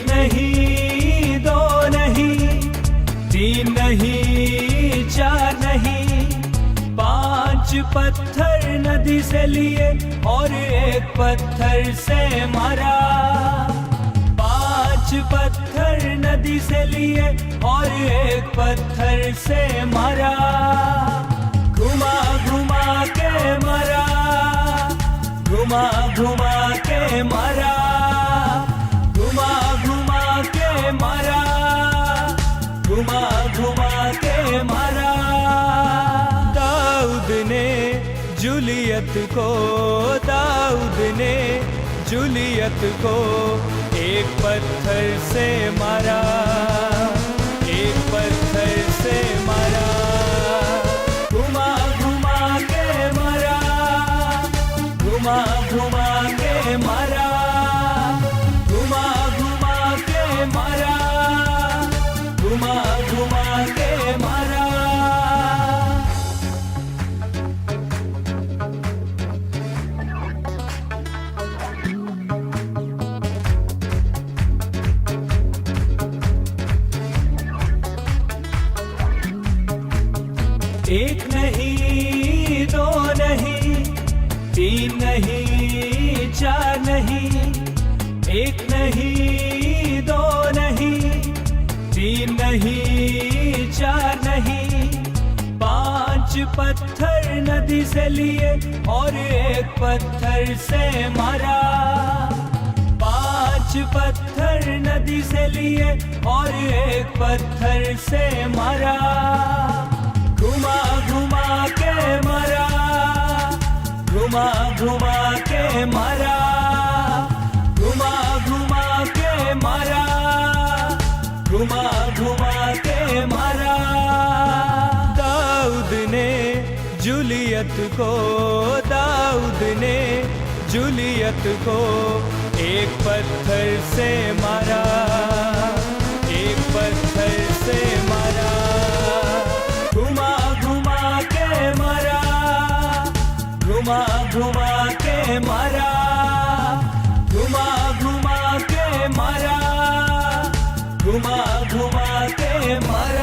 नहीं, दो नहीं, तीन नहीं, चार नहीं, पांच पत्थर नदी से लिए और एक पत्थर से मारा। पांच पत्थर नदी से लिए और एक पत्थर से मारा। घुमा घुमा के मारा, घुमा घुमा के मारा, घुमा घुमा के मारा, घुमा घुमा के मारा। दाऊद ने जूलियत को, दाऊद ने जूलियत को एक पत्थर से मारा, एक पत्थर से मारा। घुमा घुमा के मारा, घुमा घुमा के मारा, घुमा घुमा के मारा, घुमा घुमा के मारा। एक नहीं, दो नहीं, तीन नहीं, चार नहीं, एक नहीं, दो नहीं, तीन नहीं, चार नहीं, पांच पत्थर नदी से लिए और एक पत्थर से मारा। पांच पत्थर नदी से लिए और एक पत्थर से मारा। घुमा घुमा के मारा, घुमा घुमा के मारा, घुमा घुमा के मारा, घुमा घुमा के मारा। दाऊद ने जूलियत को, दाऊद ने जूलियत को एक पत्थर से मारा, एक पत्थर से मारा। घुमा घुमा के मारा, घुमा घुमा के मारा, घुमा घुमा के मारा, घुमा घुमा के मारा।